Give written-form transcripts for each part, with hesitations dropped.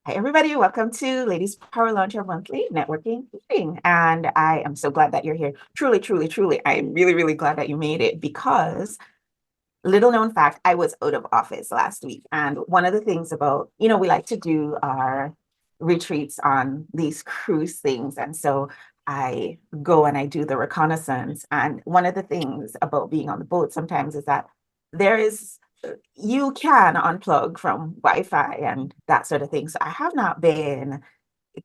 Hi, everybody. Welcome to Ladies Power Launcher Monthly Networking Meeting. And I am so glad that you're here. Truly, truly, truly, I am really, really glad that you made it because little known fact, I was out of office last week. And one of the things about, we like to do our retreats on these cruise things. And so I go and I do the reconnaissance. And one of the things about being on the boat sometimes is that there is, you can unplug from Wi-Fi and that sort of thing. So I have not been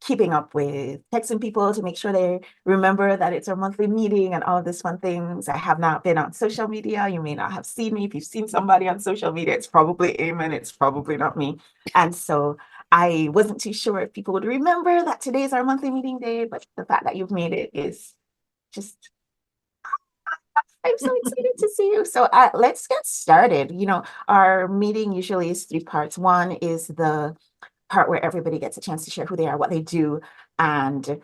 keeping up with texting people to make sure they remember that it's our monthly meeting and all of these fun things. I have not been on social media. You may not have seen me. If you've seen somebody on social media, it's probably Eamon. It's probably not me. And so I wasn't too sure if people would remember that today's our monthly meeting day, but the fact that you've made it is just, I'm so excited to see you. So let's get started. Our meeting usually is three parts. One is the part where everybody gets a chance to share who they are, what they do. And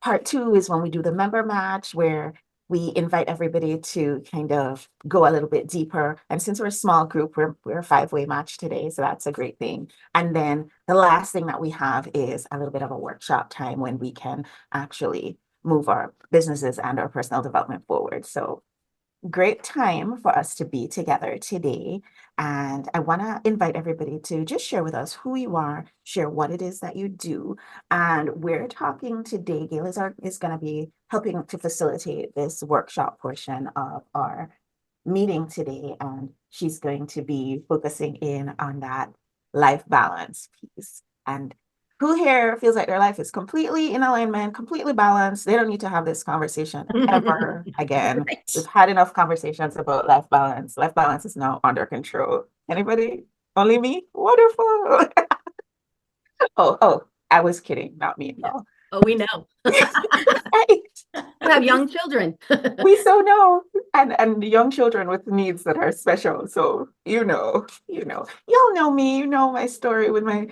part two is when we do the member match, where we invite everybody to kind of go a little bit deeper. And since we're a small group, we're a five-way match today. So that's a great thing. And then the last thing that we have is a little bit of a workshop time when we can actually move our businesses and our personal development forward. So great time for us to be together today. And I want to invite everybody to just share with us who you are, share what it is that you do. And we're talking today, Gail is going to be helping to facilitate this workshop portion of our meeting today. And she's going to be focusing in on that life balance piece. And who here feels like their life is completely in alignment, completely balanced? They don't need to have this conversation ever again. Right. We've had enough conversations about life balance. Life balance is now under control. Anybody? Only me? Wonderful. Oh, I was kidding. Not me at Yeah. all. Oh, we know. Right. You have young children. We so know. And young children with needs that are special. So y'all know me, you know my story with my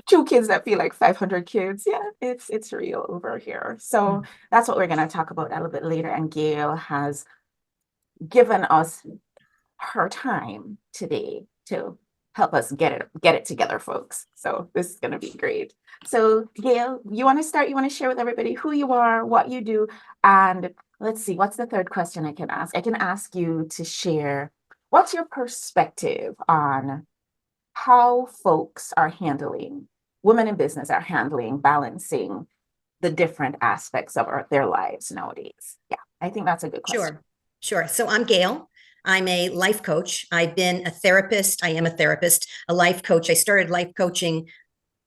two kids that feel like 500 kids. Yeah, it's real over here. So that's what we're going to talk about a little bit later. And Gail has given us her time today to help us get it together, folks. So this is going to be great. So Gail, you want to start? You want to share with everybody who you are, what you do, and let's see, what's the third question I can ask? I can ask you to share what's your perspective on how folks are handling, women in business are handling, balancing the different aspects of their lives nowadays. Yeah, I think that's a good question. Sure. Sure. So I'm Gail. I'm a life coach. I've been a therapist. I am a therapist, a life coach. I started life coaching.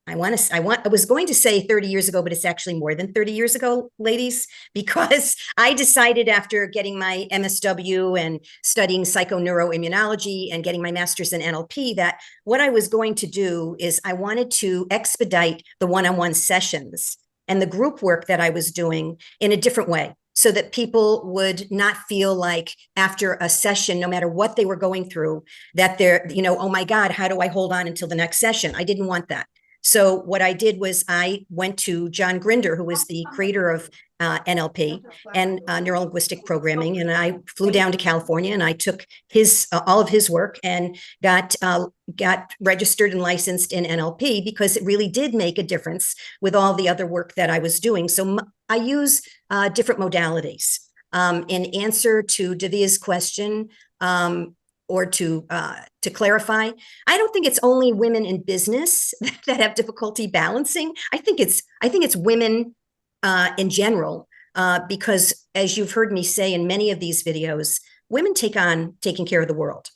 I was going to say 30 years ago, but it's actually more than 30 years ago, ladies, because I decided after getting my MSW and studying psychoneuroimmunology and getting my master's in NLP that what I was going to do is I wanted to expedite the one-on-one sessions and the group work that I was doing in a different way so that people would not feel like after a session, no matter what they were going through, that they're, oh my God, how do I hold on until the next session? I didn't want that. So what I did was I went to John Grinder, who is the creator of NLP and neuro-linguistic programming, and I flew down to California and I took his all of his work and got registered and licensed in NLP because it really did make a difference with all the other work that I was doing. So I use different modalities. In answer to Divya's question, or to clarify, I don't think it's only women in business that have difficulty balancing. I think it's women in general, because as you've heard me say in many of these videos, women take on taking care of the world.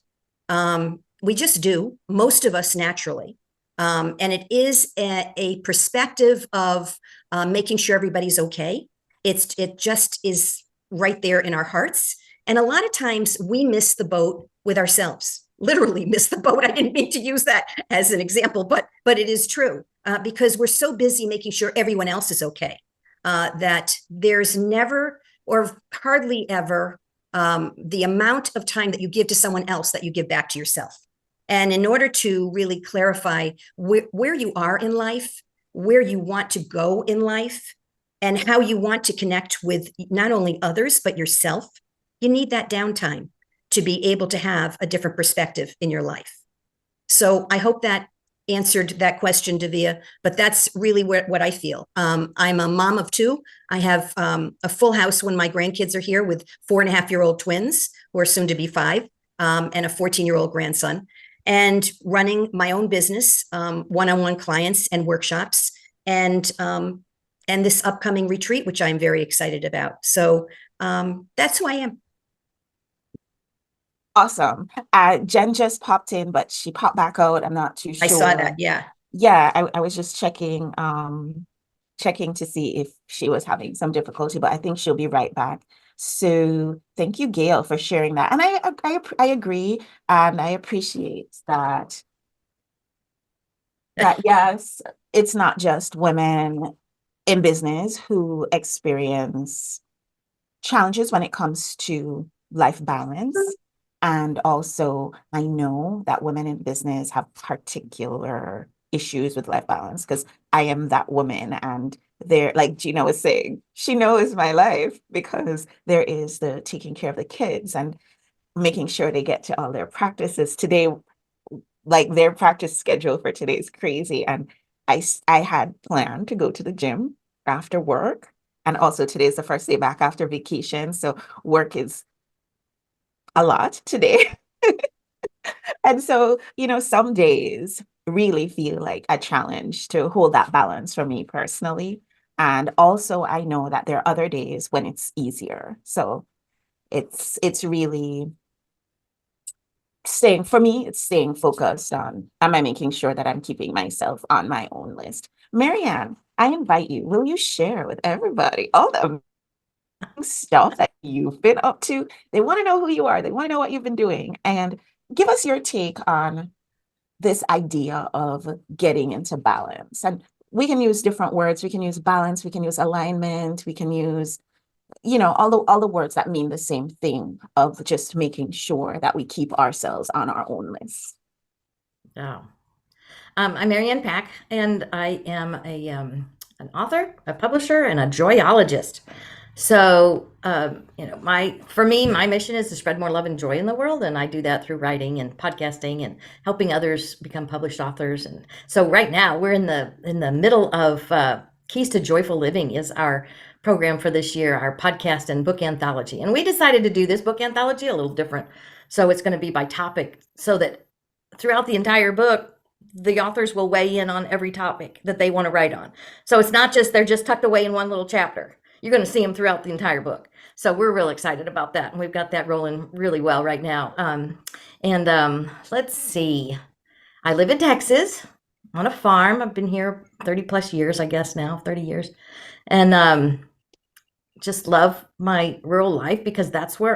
We just do, most of us naturally. And it is a perspective of making sure everybody's okay. It just is right there in our hearts. And a lot of times we miss the boat with ourselves, literally miss the boat. I didn't mean to use that as an example, but it is true, because we're so busy making sure everyone else is okay, that there's never or hardly ever the amount of time that you give to someone else that you give back to yourself. And in order to really clarify where you are in life, where you want to go in life, and how you want to connect with not only others, but yourself, you need that downtime to be able to have a different perspective in your life. So I hope that answered that question, Davia, but that's really what I feel. I'm a mom of two. I have a full house when my grandkids are here with 4.5-year-old twins who are soon to be 5, and a 14-year-old grandson, and running my own business, one-on-one clients and workshops, and this upcoming retreat, which I'm very excited about. So that's who I am. Awesome. Jen just popped in, but she popped back out. I'm not too I saw sure. that. Yeah. Yeah, I was just checking to see if she was having some difficulty, but I think she'll be right back. So thank you, Gail, for sharing that. And I agree, and I appreciate that yes, it's not just women in business who experience challenges when it comes to life balance. And also, I know that women in business have particular issues with life balance because I am that woman. And there, like Gina was saying, she knows my life because there is the taking care of the kids and making sure they get to all their practices. Today, like their practice schedule for today is crazy. And I had planned to go to the gym after work. And also today is the first day back after vacation. So work is a lot today. And so, some days really feel like a challenge to hold that balance for me personally. And also I know that there are other days when it's easier. So it's really it's staying focused on, am I making sure that I'm keeping myself on my own list? Marianne, I invite you. Will you share with everybody all the stuff that you've been up to? They want to know who you are. They want to know what you've been doing. And give us your take on this idea of getting into balance. And we can use different words. We can use balance. We can use alignment. We can use, all the words that mean the same thing of just making sure that we keep ourselves on our own list. Oh. I'm Marianne Pack, and I am an author, a publisher, and a joyologist. So, for me, my mission is to spread more love and joy in the world, and I do that through writing and podcasting and helping others become published authors. And so, right now, we're in the middle of Keys to Joyful Living is our program for this year, our podcast and book anthology. And we decided to do this book anthology a little different. So it's going to be by topic, so that throughout the entire book, the authors will weigh in on every topic that they want to write on. So it's not just they're just tucked away in one little chapter. You're going to see them throughout the entire book. So we're real excited about that. And we've got that rolling really well right now. Let's see. I live in Texas on a farm. I've been here 30 plus years, I guess now, 30 years. And just love my rural life because that's where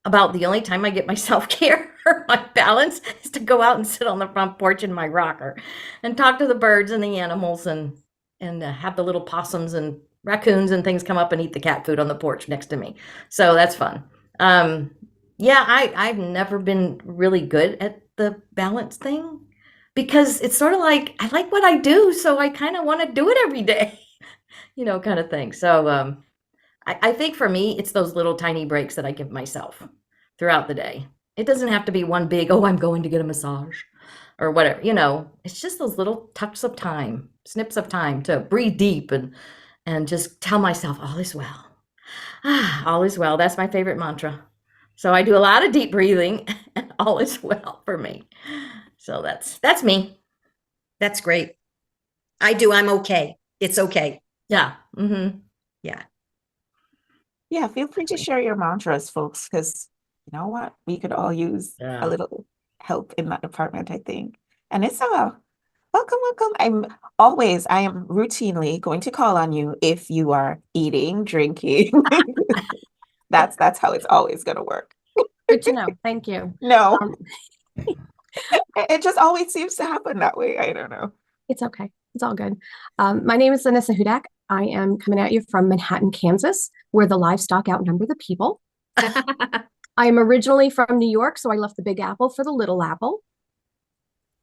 about the only time I get my self-care or my balance is to go out and sit on the front porch in my rocker and talk to the birds and the animals and have the little possums and raccoons and things come up and eat the cat food on the porch next to me. So that's fun. I've never been really good at the balance thing because it's sort of like I like what I do, so I kind of want to do it every day, kind of thing. So I think for me, it's those little tiny breaks that I give myself throughout the day. It doesn't have to be one big, oh, I'm going to get a massage or whatever, it's just those little tucks of time, snips of time to breathe deep and just tell myself, all is well. All is well. That's my favorite mantra. So I do a lot of deep breathing and all is well for me. So that's me. That's great. I'm okay. It's okay. Yeah. Mm-hmm. Yeah. Yeah, feel free to share your mantras, folks, because you know what? We could all use a little help in that department, I think. And it's welcome, welcome. I am routinely going to call on you if you are eating, drinking. That's how it's always gonna work. Good to know. Thank you. No, it just always seems to happen that way. I don't know. It's okay. It's all good. My name is Vanessa Hudak. I am coming at you from Manhattan, Kansas, where the livestock outnumber the people. I am originally from New York, so I left the Big Apple for the Little Apple.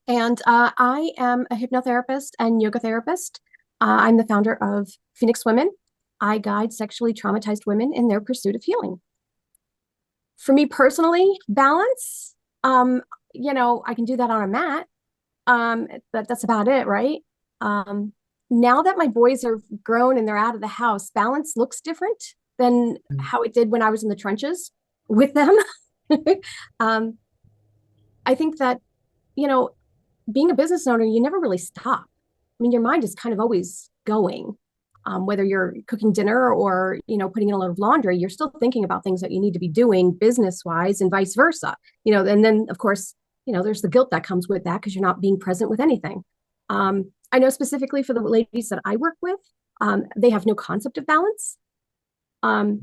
And I am a hypnotherapist and yoga therapist. I'm the founder of Phoenix Women. I guide sexually traumatized women in their pursuit of healing. For me personally, balance, I can do that on a mat. That's about it, right? Now that my boys are grown and they're out of the house, balance looks different than how it did when I was in the trenches with them. um, I think that, you know, being a business owner, you never really stop. I mean, your mind is kind of always going. Whether you're cooking dinner or, putting in a load of laundry, you're still thinking about things that you need to be doing business wise and vice versa. And then of course, there's the guilt that comes with that because you're not being present with anything. I know specifically for the ladies that I work with, they have no concept of balance.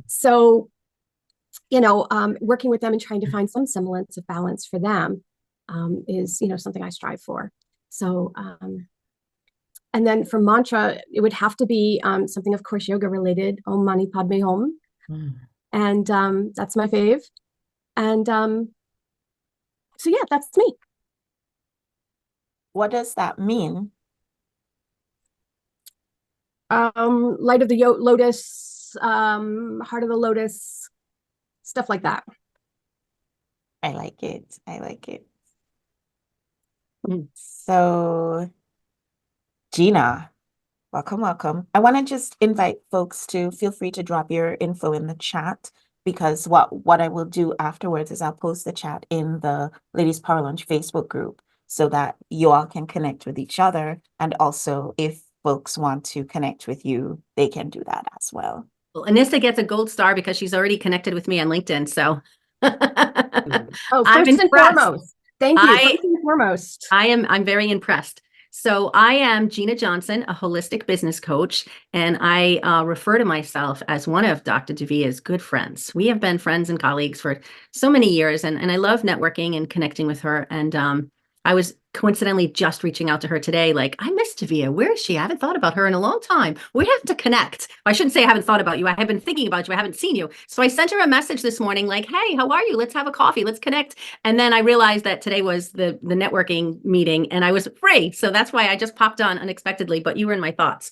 So, working with them and trying to find some semblance of balance for them is, something I strive for. So, and then for mantra, it would have to be something, of course, yoga related. Om Mani Padme Hum, and that's my fave. And so, yeah, that's me. What does that mean? Light of the lotus, heart of the lotus, stuff like that. I like it. I like it. So, Gina, welcome, welcome. I want to just invite folks to feel free to drop your info in the chat, because what I will do afterwards is I'll post the chat in the Ladies Power Lunch Facebook group so that you all can connect with each other. And also, if folks want to connect with you, they can do that as well. Well, Anissa gets a gold star because she's already connected with me on LinkedIn. So Oh, I'm first and impressed. foremost. Thank you. First and foremost. I'm very impressed. So I am Gina Johnson, a holistic business coach, and I refer to myself as one of Dr. Davia's good friends. We have been friends and colleagues for so many years, and I love networking and connecting with her. And I was coincidentally just reaching out to her today, like, I miss Davia. Where is she? I haven't thought about her in a long time. We have to connect. I shouldn't say I haven't thought about you. I have been thinking about you. I haven't seen you. So I sent her a message this morning, like, hey, how are you? Let's have a coffee. Let's connect. And then I realized that today was the networking meeting and I was free. So that's why I just popped on unexpectedly, but you were in my thoughts.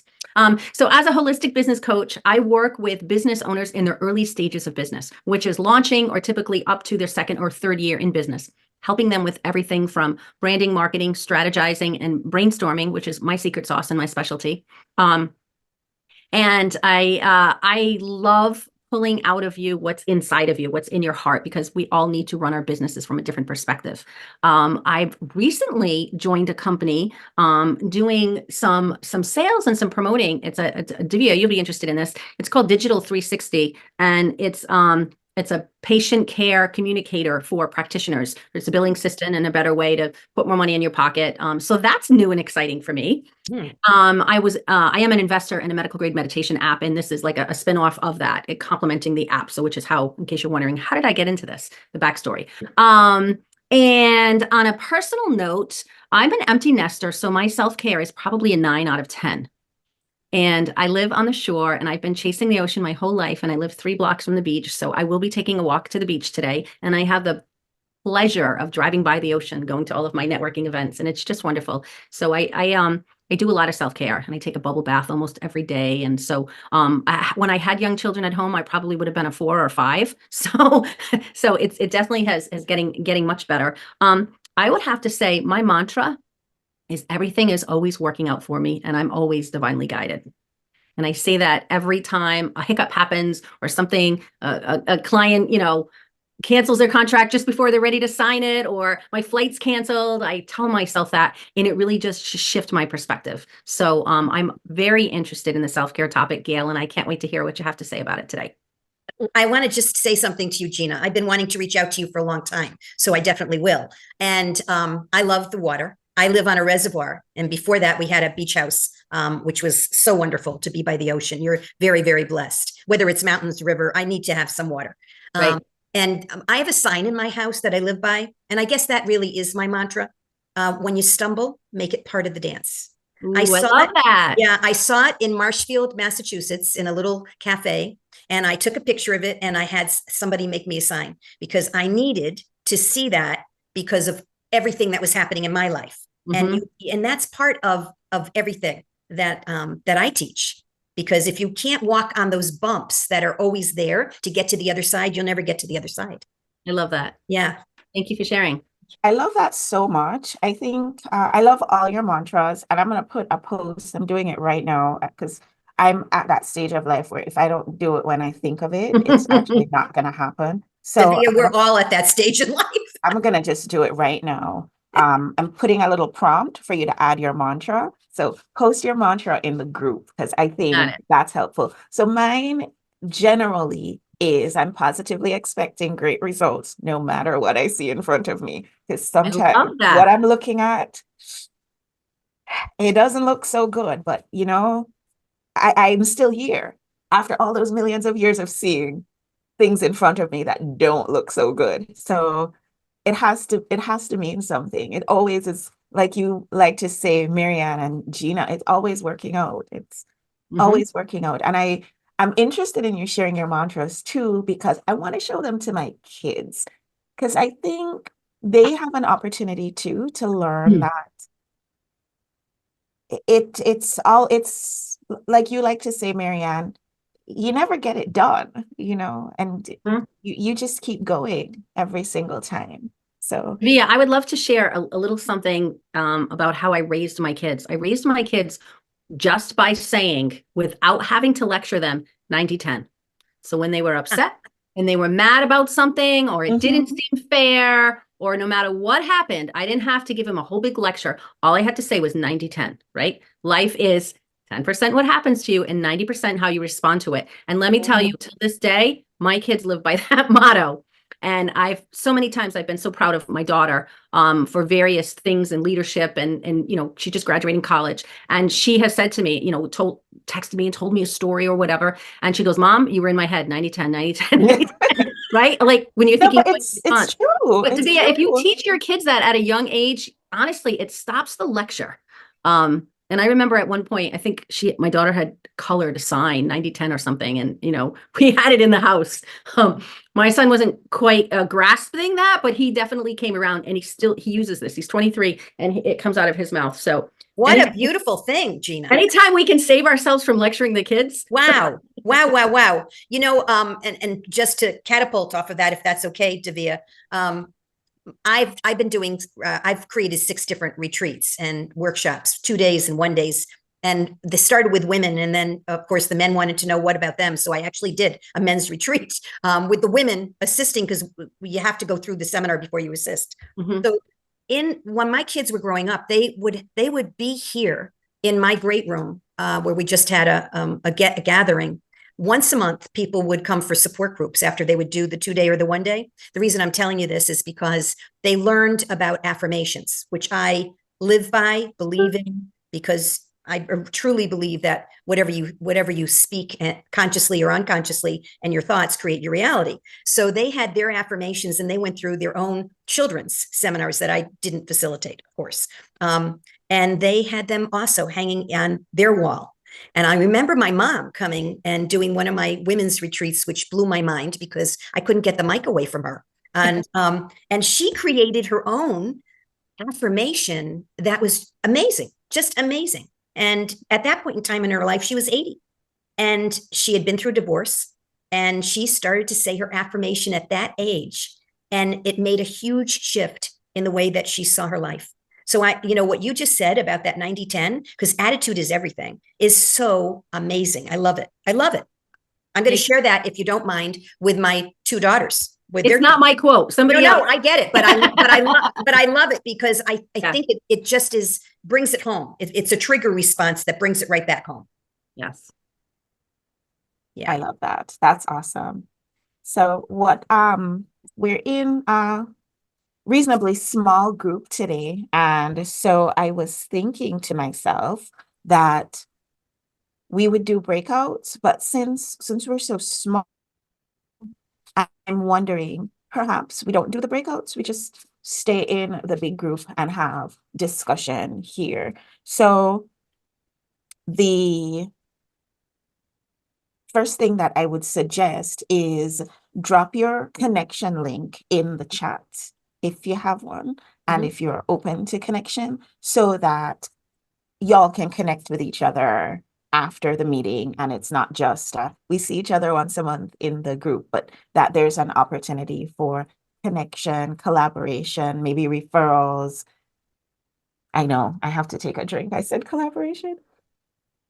So as a holistic business coach, I work with business owners in their early stages of business, which is launching or typically up to their second or third year in business, helping them with everything from branding, marketing, strategizing, and brainstorming, which is my secret sauce and my specialty. And I love pulling out of you what's inside of you, what's in your heart, because we all need to run our businesses from a different perspective. I've recently joined a company doing some sales and some promoting. It's Divya, you'll be interested in this. It's called Digital 360, and it's a patient care communicator for practitioners. It's a billing system and a better way to put more money in your pocket. So that's new and exciting for me. I am an investor in a medical grade meditation app, and this is like a spin-off of that, complementing the app. So which is how, in case you're wondering, how did I get into this? The backstory. And on a personal note, I'm an empty nester, so my self-care is probably a 9 out of 10. And I live on the shore, and I've been chasing the ocean my whole life, and I live 3 blocks from the beach. So I will be taking a walk to the beach today, and I have the pleasure of driving by the ocean, going to all of my networking events, and it's just wonderful. So I do a lot of self-care, and I take a bubble bath almost every day. And so when I had young children at home, I probably would have been a 4 or 5. So it definitely has getting much better. I would have to say my mantra is everything is always working out for me, and I'm always divinely guided. And I say that every time a hiccup happens or something, a client, cancels their contract just before they're ready to sign it, or my flight's canceled. I tell myself that, and it really just shifts my perspective. So I'm very interested in the self-care topic, Gail, and I can't wait to hear what you have to say about it today. I want to just say something to you, Gina. I've been wanting to reach out to you for a long time, so I definitely will. And I love the water. I live on a reservoir. And before that, we had a beach house, which was so wonderful to be by the ocean. You're very, very blessed. Whether it's mountains, river, I need to have some water. Right. And I have a sign in my house that I live by. And I guess that really is my mantra. When you stumble, make it part of the dance. Ooh, I love that. Yeah, I saw it in Marshfield, Massachusetts, in a little cafe. And I took a picture of it, and I had somebody make me a sign because I needed to see that because of everything that was happening in my life. Mm-hmm. And that's part of everything that I teach. Because if you can't walk on those bumps that are always there to get to the other side, you'll never get to the other side. I love that. Yeah. Thank you for sharing. I love that so much. I think I love all your mantras, and I'm gonna put a post. I'm doing it right now because I'm at that stage of life where if I don't do it when I think of it, it's actually not gonna happen. So Davia, we're all at that stage in life. I'm gonna just do it right now. I'm putting a little prompt for you to add your mantra. So post your mantra in the group because I Got think it. that's helpful. So mine generally is I'm positively expecting great results no matter what I see in front of me. Because I sometimes love what that. I'm looking at, it doesn't look so good, but I'm still here after all those millions of years of seeing things in front of me that don't look so good. So it has to mean something. It always is like you like to say, Marianne and Gina, it's always working out. It's Mhm. always working out. And I'm interested in you sharing your mantras too, because I want to show them to my kids. Because I think they have an opportunity too to learn Mm. that it's like you like to say, Marianne, you never get it done, and Mhm. you just keep going every single time. So Via, I would love to share a little something about how I raised my kids. I raised my kids just by saying, without having to lecture them, 90-10. So when they were upset and they were mad about something or it didn't mhm. seem fair, or no matter what happened, I didn't have to give them a whole big lecture. All I had to say was 90-10, right? Life is 10% what happens to you and 90% how you respond to it. And let me tell you, Mhm. to this day, my kids live by that motto. And I've so many times I've been so proud of my daughter for various things in leadership, and she just graduated college, and she has said to me, texted me and told me a story or whatever, and she goes, Mom, you were in my head, 90-10, 90-10, 90-10, right? Like when you're No, thinking but what you it's want. true. But It's Davia, if you true. teach your kids that at a young age, honestly, it stops the lecture. And I remember at one point, I think my daughter had colored a sign 90-10 or something, and we had it in the house. My son wasn't quite grasping that, but he definitely came around, and he uses this. He's 23, and it comes out of his mouth. So What a anytime, beautiful thing, Gina. anytime we can save ourselves from lecturing the kids. Wow. Wow, wow, wow. And just to catapult off of that, if that's okay, Davia, I've created 6 different retreats and workshops, 2 days and 1 days. And this started with women. And then, of course, the men wanted to know what about them. So I actually did a men's retreat with the women assisting, because you have to go through the seminar before you assist. Mhm. So when my kids were growing up, they would be here in my great room where we just had a gathering. Once a month, people would come for support groups after they would do the 2 day or the 1 day. The reason I'm telling you this is because they learned about affirmations, which I live by, believe in, because I truly believe that whatever you speak consciously or unconsciously, and your thoughts create your reality. So they had their affirmations, and they went through their own children's seminars that I didn't facilitate, of course. And they had them also hanging on their wall. And I remember my mom coming and doing one of my women's retreats, which blew my mind because I couldn't get the mic away from her. And she created her own affirmation that was amazing, just amazing. And at that point in time in her life, she was 80, and she had been through divorce, and she started to say her affirmation at that age. And it made a huge shift in the way that she saw her life. So what you just said about that 90-10, because attitude is everything, is so amazing. I love it. I love it. I'm going to share that, if you don't mind, with my 2 daughters. With It's their not my quote. Somebody no, else. I get it, but I love it because I Yeah. think it just brings it home. It's a trigger response that brings it right back home. Yes. I Yeah. love that. That's awesome. So we're in a reasonably small group today, and so I was thinking to myself that we would do breakouts, but since we're so small, I'm wondering perhaps we don't do the breakouts, we just stay in the big group and have discussion here. So the first thing that I would suggest is drop your connection link in the chat if you have one, and Mhm. if you're open to connection, so that y'all can connect with each other after the meeting, and it's not just we see each other once a month in the group, but that there's an opportunity for connection, collaboration, maybe referrals. I know I have to take a drink. I said collaboration.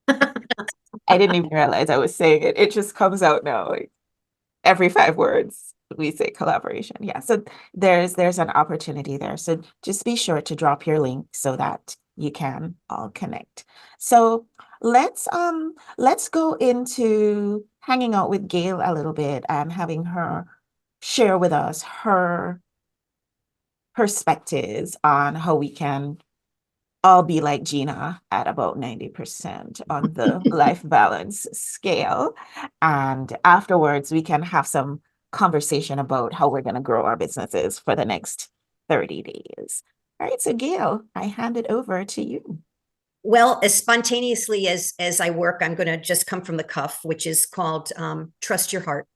I didn't even realize I was saying it. It just comes out now. Like every 5 words we say collaboration. Yeah. So there's an opportunity there. So just be sure to drop your link so that you can all connect. So let's go into hanging out with Gail a little bit and having her share with us her perspectives on how we can all be like Gina at about 90% on the life balance scale. And afterwards, we can have some conversation about how we're going to grow our businesses for the next 30 days. All right, so Gail, I hand it over to you. Well, as spontaneously as I work, I'm going to just come from the cuff, which is called trust your heart.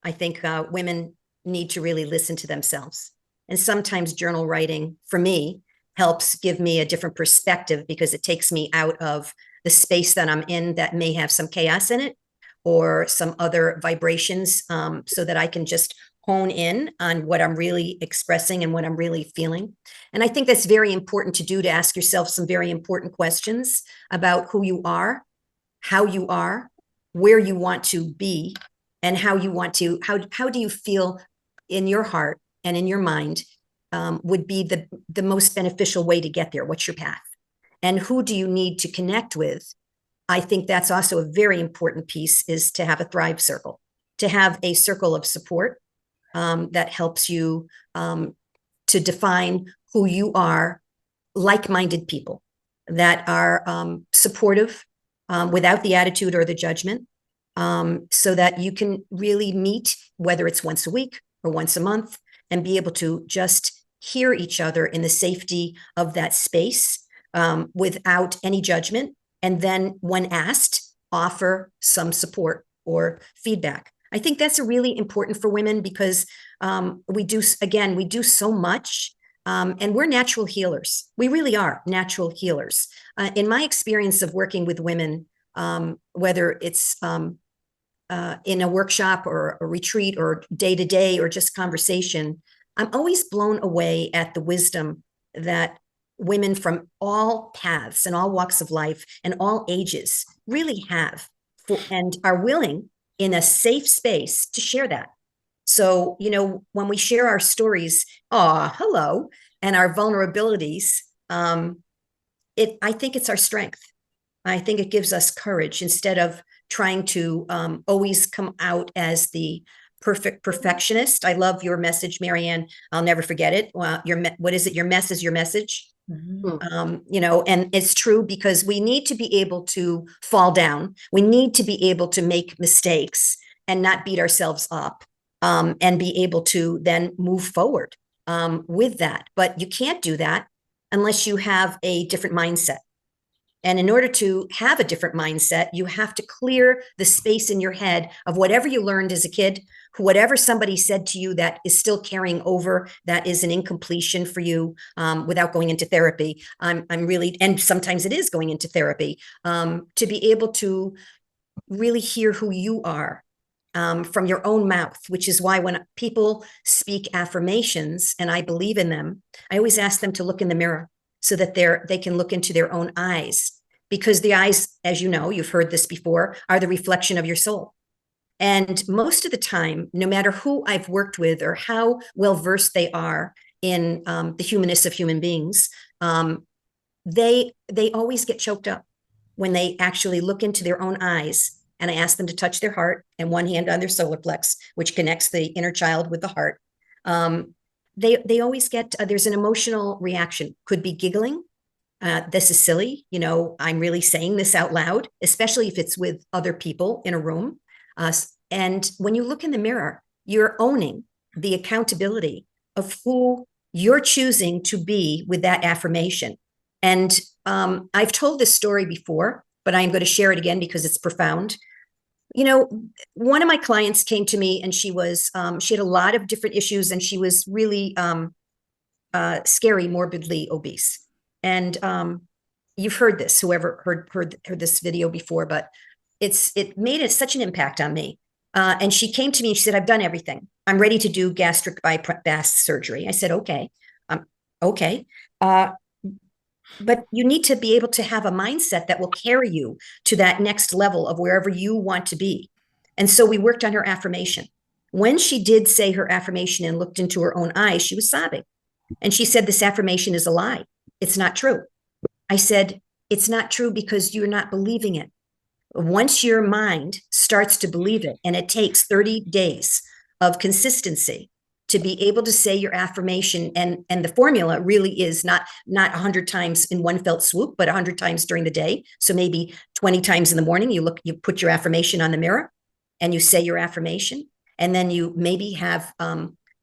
I think women need to really listen to themselves. And sometimes journal writing, for me, helps give me a different perspective because it takes me out of the space that I'm in that may have some chaos in it or some other vibrations, so that I can just hone in on what I'm really expressing and what I'm really feeling. And I think that's very important to do, to ask yourself some very important questions about who you are, how you are, where you want to be, and how you want to, how do you feel in your heart and in your mind would be the most beneficial way to get there? What's your path? And who do you need to connect with? I think that's also a very important piece, is to have a Thrive circle, to have a circle of support that helps you to define who you are, like-minded people that are supportive without the attitude or the judgment, so that you can really meet, whether it's once a week or once a month, and be able to just hear each other in the safety of that space without any judgment. And then when asked, offer some support or feedback. I think that's really important for women because we do so much. And we're natural healers. We really are natural healers. In my experience of working with women, whether it's in a workshop or a retreat or day to day or just conversation, I'm always blown away at the wisdom that women from all paths and all walks of life and all ages really have and are willing in a safe space to share that. So, when we share our stories, hello, and our vulnerabilities, I think it's our strength. I think it gives us courage instead of trying to always come out as the perfect perfectionist. I love your message, Marianne. I'll never forget it. Well, what is it? Your mess is your message. Mm-hmm. And it's true, because we need to be able to fall down. We need to be able to make mistakes and not beat ourselves up, and be able to then move forward with that. But you can't do that unless you have a different mindset. And in order to have a different mindset, you have to clear the space in your head of whatever you learned as a kid, whatever somebody said to you that is still carrying over, that is an incompletion for you, without going into therapy. I'm really, and sometimes it is going into therapy, to be able to really hear who you are from your own mouth, which is why when people speak affirmations and I believe in them, I always ask them to look in the mirror so that they can look into their own eyes, because the eyes, as you know, you've heard this before, are the reflection of your soul. And most of the time, no matter who I've worked with or how well versed they are in the humanness of human beings, they always get choked up when they actually look into their own eyes. And I ask them to touch their heart and one hand on their solar plex, which connects the inner child with the heart. They always get, there's an emotional reaction, could be giggling. This is silly. I'm really saying this out loud, especially if it's with other people in a room. And when you look in the mirror, you're owning the accountability of who you're choosing to be with that affirmation. And I've told this story before, but I'm going to share it again because it's profound. One of my clients came to me and she had a lot of different issues, and she was really scary, morbidly obese. And you've heard this, whoever heard this video before, but it made such an impact on me. And she came to me and she said, I've done everything. I'm ready to do gastric bypass surgery. I said, okay, okay. But you need to be able to have a mindset that will carry you to that next level of wherever you want to be. And so we worked on her affirmation. When she did say her affirmation and looked into her own eyes, she was sobbing. And she said, this affirmation is a lie. It's not true. I said, it's not true because you're not believing it. Once your mind starts to believe it, and it takes 30 days of consistency to be able to say your affirmation, and the formula really is not 100 times in one felt swoop, but 100 times during the day. So maybe 20 times in the morning, you put your affirmation on the mirror and you say your affirmation, and then you maybe have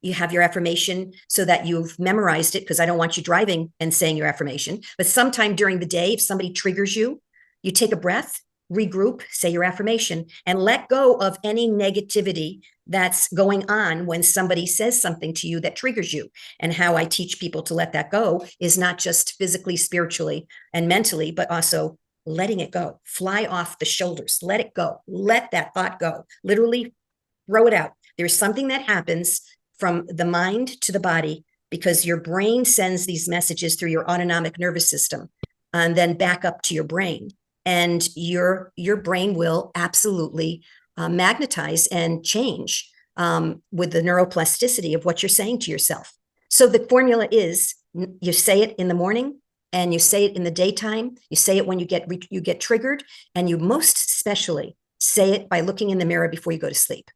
your affirmation so that you've memorized it, because I don't want you driving and saying your affirmation. But sometime during the day, if somebody triggers you, you take a breath, regroup, say your affirmation, and let go of any negativity that's going on when somebody says something to you that triggers you. And how I teach people to let that go is not just physically, spiritually, and mentally, but also letting it go, fly off the shoulders, let it go, let that thought go, literally throw it out. There's something that happens from the mind to the body because your brain sends these messages through your autonomic nervous system and then back up to your brain. And your brain will absolutely magnetize and change with the neuroplasticity of what you're saying to yourself. So the formula is you say it in the morning and you say it in the daytime. You say it when you get triggered, and you most especially say it by looking in the mirror before you go to sleep.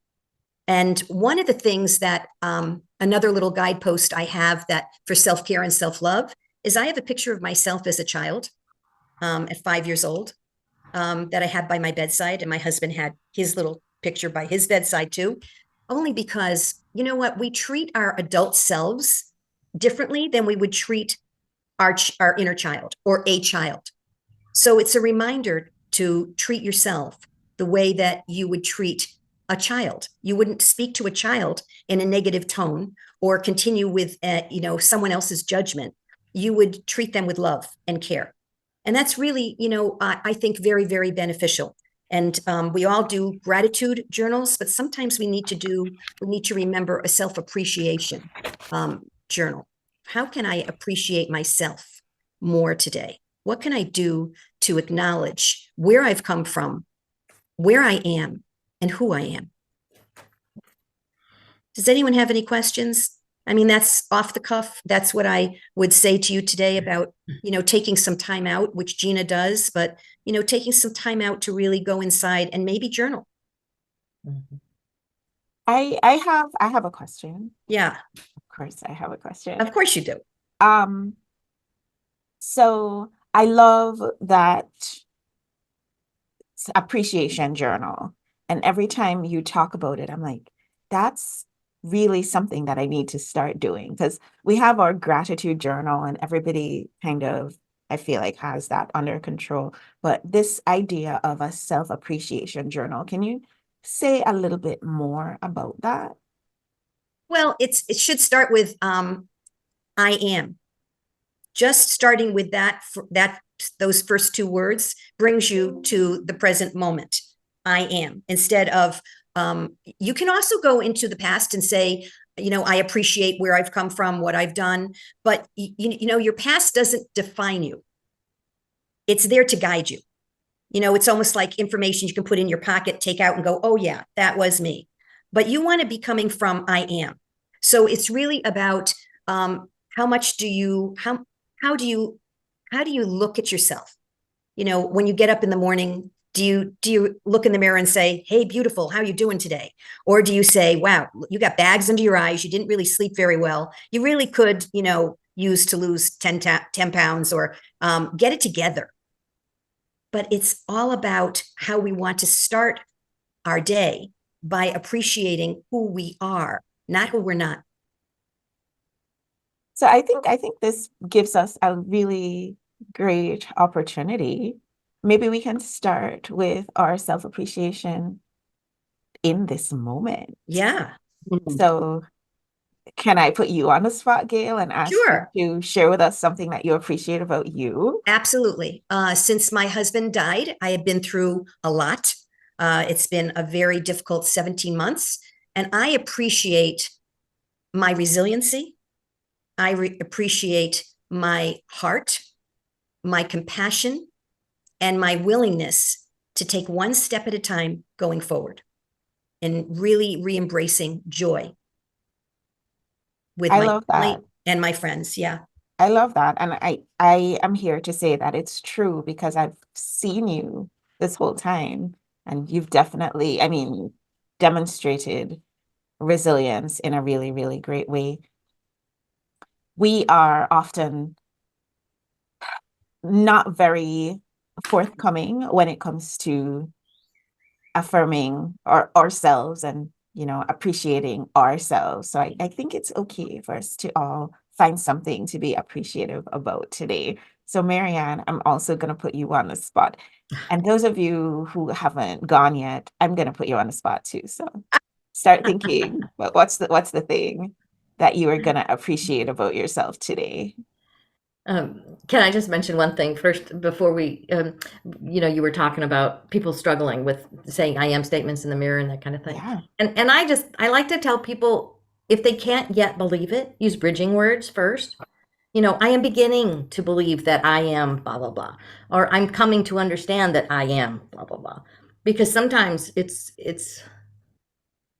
And one of the things that another little guidepost I have that for self-care and self-love is I have a picture of myself as a child at 5 years old that I had by my bedside, and my husband had his little picture by his bedside too, only because, you know what, we treat our adult selves differently than we would treat our inner child or a child. So it's a reminder to treat yourself the way that you would treat a child. You wouldn't speak to a child in a negative tone or continue with someone else's judgment. You would treat them with love and care. And that's really, I think very, very beneficial. And we all do gratitude journals, but sometimes we need to remember a self-appreciation journal. How can I appreciate myself more today? What can I do to acknowledge where I've come from, where I am, and who I am? Does anyone have any questions? I mean, that's off the cuff. That's what I would say to you today about, taking some time out, which Gina does, but, taking some time out to really go inside and maybe journal. I have a question. Yeah. Of course, I have a question. Of course you do. So I love that appreciation journal. And every time you talk about it, I'm like, that's really something that I need to start doing, because we have our gratitude journal and everybody kind of, I feel like, has that under control. But this idea of a self-appreciation journal, can you say a little bit more about that? Well, it should start with I am. Just starting with those first two words brings you to the present moment. I am, instead of you can also go into the past and say, I appreciate where I've come from, what I've done, but your past doesn't define you. It's there to guide you. It's almost like information you can put in your pocket, take out and go, oh yeah, that was me. But you want to be coming from I am. So it's really about how do you look at yourself? When you get up in the morning, do you look in the mirror and say, hey, beautiful, how are you doing today? Or do you say, wow, you got bags under your eyes, you didn't really sleep very well, you really could, use to lose 10 pounds, or get it together. But it's all about how we want to start our day by appreciating who we are, not who we're not. So I think this gives us a really great opportunity. Maybe we can start with our self-appreciation in this moment. Yeah. So can I put you on the spot, Gail, and ask Sure. you to share with us something that you appreciate about you? Absolutely. Since my husband died, I have been through a lot. It's been a very difficult 17 months. And I appreciate my resiliency. I appreciate my heart, my compassion, and my willingness to take one step at a time going forward and really re-embracing joy with I my love family that. and my friends. Yeah. I love that. And I am here to say that it's true because I've seen you this whole time and you've definitely, I mean, demonstrated resilience in a really, really great way. We are often not very forthcoming when it comes to affirming ourselves and, you know, appreciating ourselves. So I think it's okay for us to all find something to be appreciative about today. So Marianne, I'm also going to put you on the spot. And those of you who haven't gone yet, I'm going to put you on the spot too. So start thinking, but what's the thing that you are going to appreciate about yourself today? Can I just mention one thing first before we, you were talking about people struggling with saying I am statements in the mirror and that kind of thing. Yeah. And I like to tell people if they can't yet believe it, use bridging words first. I am beginning to believe that I am blah, blah, blah, or I'm coming to understand that I am blah, blah, blah. Because sometimes it's,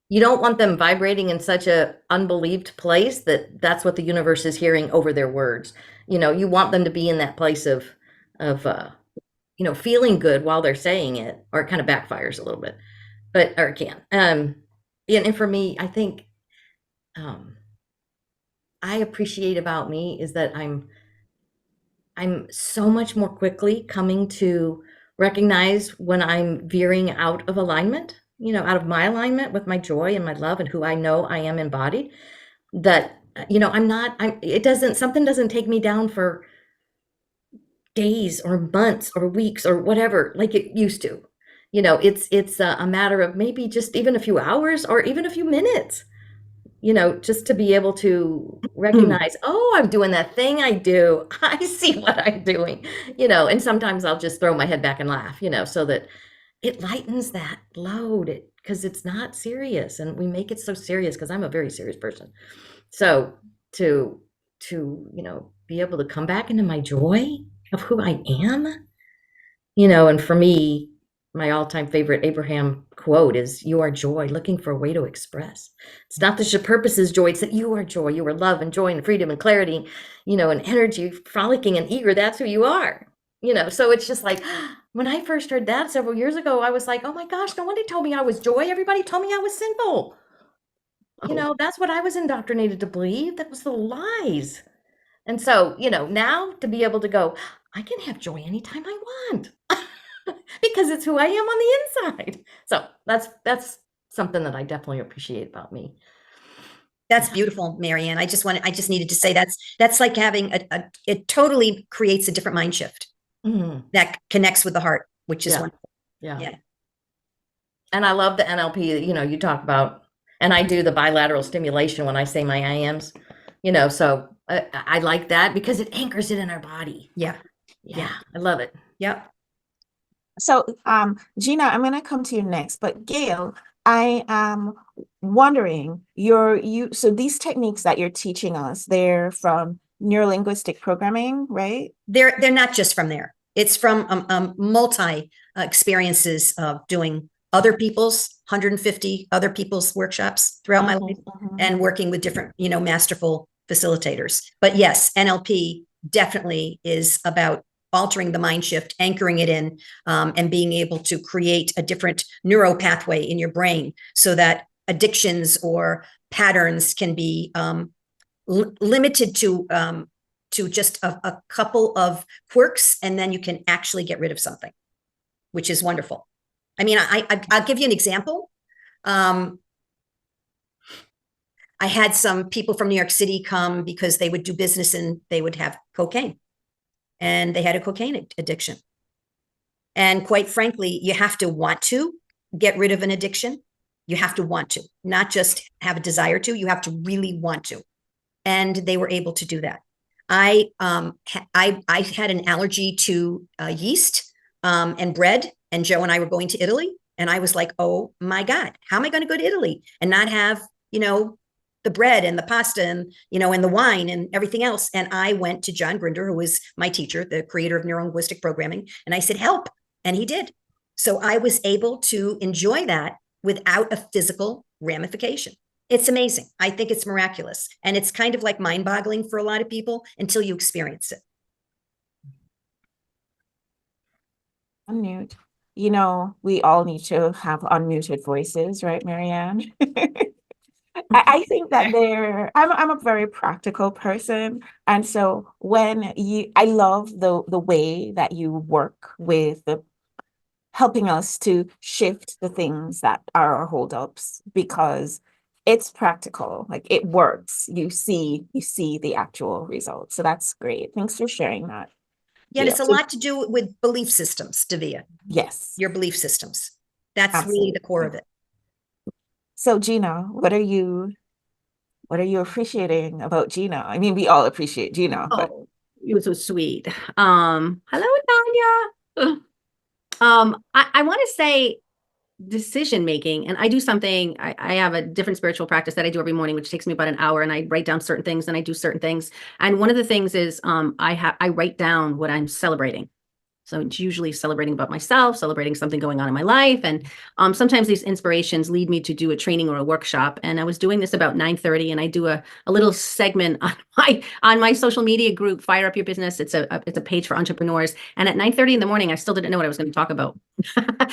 you don't want them vibrating in such a unbelieved place that that's what the universe is hearing over their words. You want them to be in that place of feeling good while they're saying it, or it kind of backfires a little bit, or it can. And for me, I think I appreciate about me is that I'm so much more quickly coming to recognize when I'm veering out of alignment, out of my alignment with my joy and my love and who I know I am embodied, that, something doesn't take me down for days or months or weeks or whatever, like it used to. It's a matter of maybe just even a few hours or even a few minutes, just to be able to recognize, oh, I'm doing that thing I do. I see what I'm doing, and sometimes I'll just throw my head back and laugh, so that it lightens that load because it's not serious. And we make it so serious because I'm a very serious person. So to be able to come back into my joy of who I am, and for me, my all-time favorite Abraham quote is, you are joy, looking for a way to express. It's not that your purpose is joy, it's that you are joy. You are love and joy and freedom and clarity, and energy, frolicking and eager. That's who you are. So it's just like, when I first heard that several years ago, I was like, oh my gosh, no one told me I was joy. Everybody told me I was sinful. That's what I was indoctrinated to believe. That was the lies. And so, now to be able to go, I can have joy anytime I want. Because it's who I am on the inside. So that's something that I definitely appreciate about me. That's beautiful, Marianne. I just needed to say that's like having it totally creates a different mind shift that connects with the heart, which is wonderful. Yeah. And I love the NLP that, you talk about, and I do the bilateral stimulation when I say my I ams, so I like that because it anchors it in our body. Yeah. I love it. Yep. So, Gina, I'm going to come to you next, but Gail, I am wondering, so these techniques that you're teaching us, they're from neurolinguistic programming, right? They're not just from there. It's from multi experiences of doing 150 other people's workshops throughout my life and working with different, masterful facilitators. But yes, NLP definitely is about altering the mind shift, anchoring it in, and being able to create a different neuro pathway in your brain so that addictions or patterns can be limited to just a couple of quirks, and then you can actually get rid of something, which is wonderful. I mean, I'll give you an example. I had some people from New York City come because they would do business and they would have cocaine. And they had a cocaine addiction. And quite frankly, you have to want to get rid of an addiction. You have to want to, not just have a desire to, you have to really want to. And they were able to do that. I had an allergy to yeast and bread, and Joe and I were going to Italy, And I was like, oh my God, how am I going to go to Italy and not have, the bread and the pasta and, and the wine and everything else? And I went to John Grinder, who was my teacher, the creator of neurolinguistic programming. And I said, help. And he did. So I was able to enjoy that without a physical ramification. It's amazing. I think it's miraculous. And it's kind of like mind boggling for a lot of people until you experience it. Unmute. We all need to have unmuted voices, right, Marianne? I think that I'm a very practical person. And so I love the way that you work with helping us to shift the things that are our holdups, because it's practical, like it works. You see the actual results. So that's great. Thanks for sharing that. Yeah, and Yeah. it's a lot to do with belief systems, Davia. Yes. Your belief systems. That's really Absolutely. the core of it. So Gina, what are you appreciating about Gina? I mean, we all appreciate Gina, but Oh, you were so sweet. Hello, Tanya. I want to say decision making, and I do something. I have a different spiritual practice that I do every morning, which takes me about an hour, and I write down certain things and I do certain things. And one of the things is I write down what I'm celebrating. So it's usually celebrating about myself, celebrating something going on in my life. And sometimes these inspirations lead me to do a training or a workshop. And I was doing this about 9:30, and I do a little segment on my social media group, Fire Up Your Business. It's a page for entrepreneurs. And at 9:30 in the morning, I still didn't know what I was going to talk about.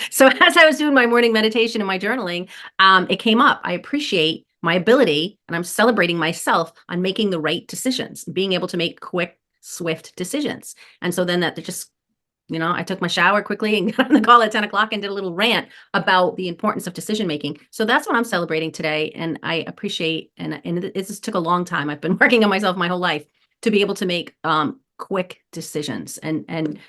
So as I was doing my morning meditation and my journaling, it came up. I appreciate my ability, and I'm celebrating myself on making the right decisions, being able to make quick, swift decisions. And so then that just I took my shower quickly and got on the call at 10 o'clock and did a little rant about the importance of decision making. So that's what I'm celebrating today. And I appreciate, and it just took a long time. I've been working on myself my whole life to be able to make quick decisions. And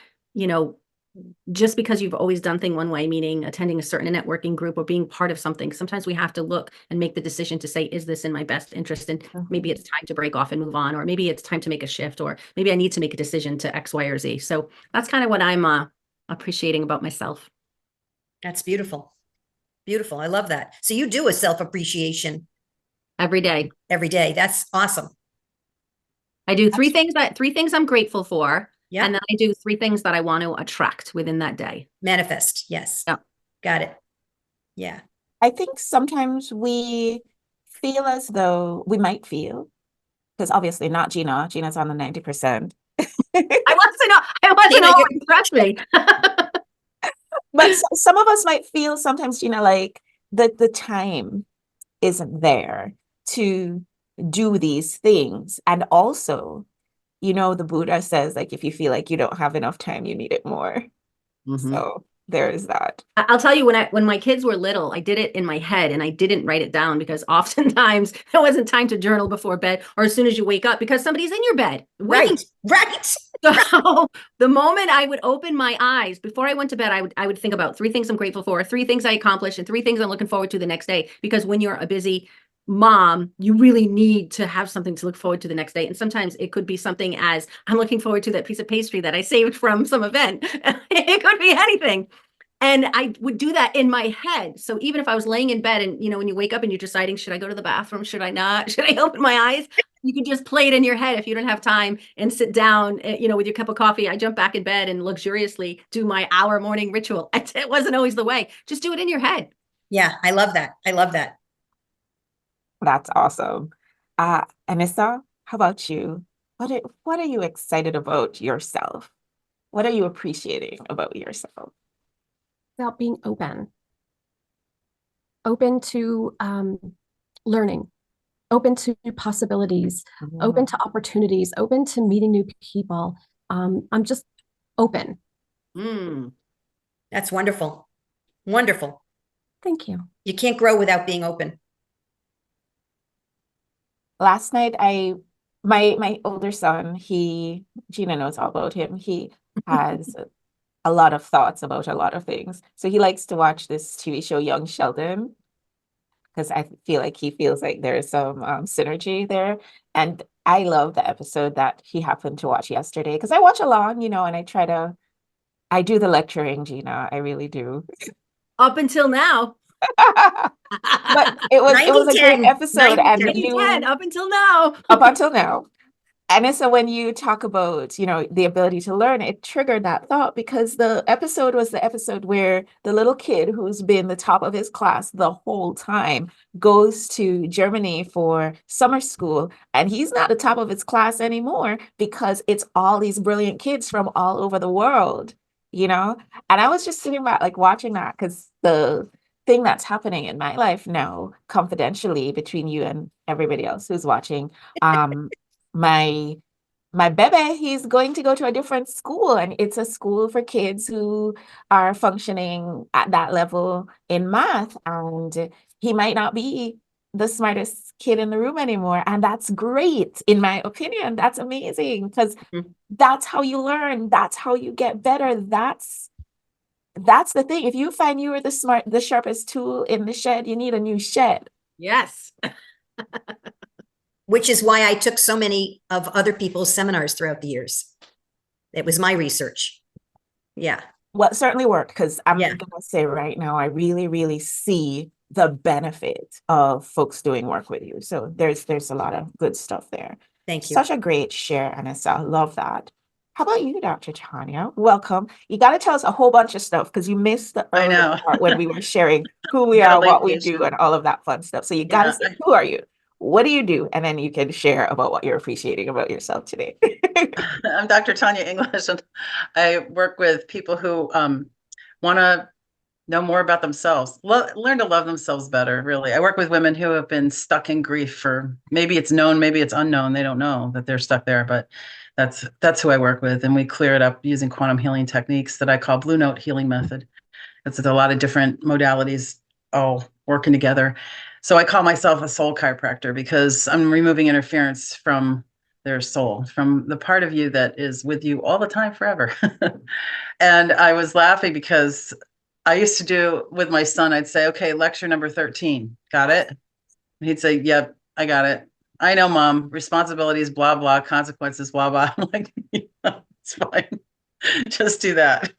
just because you've always done things one way, meaning attending a certain networking group or being part of something, sometimes we have to look and make the decision to say, is this in my best interest? And maybe it's time to break off and move on, or maybe it's time to make a shift, or maybe I need to make a decision to X, Y, or Z. So that's kind of what I'm appreciating about myself. That's beautiful. Beautiful. I love that. So you do a self-appreciation Every day. every day. That's awesome. I do three things I'm grateful for. Yeah. And then I do 3 things that I want to attract within that day. Manifest. Yes. Yeah. Got it. Yeah. I think sometimes we feel as though we might feel, because obviously not Gina. Gina's on the 90%. I wasn't always, trust me. But some of us might feel sometimes, Gina, like the time isn't there to do these things. And also, the Buddha says, like, if you feel like you don't have enough time, you need it more. Mhm. So there is that. I'll tell you, when my kids were little, I did it in my head and I didn't write it down, because oftentimes there wasn't time to journal before bed or as soon as you wake up, because somebody's in your bed waiting. Right. So the moment I would open my eyes before I went to bed, I would think about 3 things I'm grateful for, 3 things I accomplished, and 3 things I'm looking forward to the next day. Because when you're a busy mom, you really need to have something to look forward to the next day. And sometimes it could be something as, I'm looking forward to that piece of pastry that I saved from some event. It could be anything. And I would do that in my head. So even if I was laying in bed and, when you wake up and you're deciding, should I go to the bathroom? Should I not? Should I open my eyes? You can just play it in your head if you don't have time, and sit down, with your cup of coffee. I jump back in bed and luxuriously do my hour morning ritual. It wasn't always the way. Just do it in your head. Yeah. I love that. I love that. That's awesome. Anissa, how about you? What are you excited about yourself? What are you appreciating about yourself? About being open to learning, open to possibilities, open to opportunities, open to meeting new people. I'm just open. That's wonderful. Wonderful. Thank you. You can't grow without being open. Last night, my older son, Gina knows all about him. He has a lot of thoughts about a lot of things. So he likes to watch this TV show, Young Sheldon, because I feel like he feels like there's some synergy there. And I love the episode that he happened to watch yesterday, because I watch along, and I do the lecturing, Gina. I really do. Up until now. But it was a great 90-10, episode, and 90-10. 90-10, up until now. up until now. And so when you talk about, the ability to learn, it triggered that thought because the episode was the episode where the little kid who's been the top of his class the whole time goes to Germany for summer school, and he's not the top of his class anymore because it's all these brilliant kids from all over the world, you know? And I was just sitting back like watching that because the thing that's happening in my life now, confidentially between you and everybody else who's watching, my my bebe, he's going to go to a different school, and it's a school for kids who are functioning at that level in math, and he might not be the smartest kid in the room anymore, and that's great. In my opinion, that's amazing because Mhm. that's how you learn, that's how you get better. That's the thing. If you find you are the sharpest tool in the shed, you need a new shed. Yes. Which is why I took so many of other people's seminars throughout the years. It was my research. Yeah. Well, it certainly worked because I'm Yeah. gonna say right now, I really, really see the benefit of folks doing work with you. So there's a lot of good stuff there. Thank you. Such a great share, Anissa. I love that. How about you, Dr. Tanya? Welcome. You got to tell us a whole bunch of stuff because you missed the I earlier know. part when we were sharing who we Got a are, what we late do, and all of that fun stuff. So you got to Yeah, say, who are you? What do you do? And then you can share about what you're appreciating about yourself today. I'm Dr. Tanya English, and I work with people who want to know more about themselves, learn to love themselves better, really. I work with women who have been stuck in grief for maybe it's known, maybe it's unknown. They don't know that they're stuck there, but that's who I work with. And we clear it up using quantum healing techniques that I call Blue Note Healing Method. It's a lot of different modalities all working together. So I call myself a soul chiropractor because I'm removing interference from their soul, from the part of you that is with you all the time, forever. And I was laughing because I used to do with my son, I'd say, okay, lecture number 13, got it? And he'd say, yep, I got it. I know, mom, responsibilities, blah, blah, consequences, blah, blah. I'm like, yeah, it's fine. Just do that.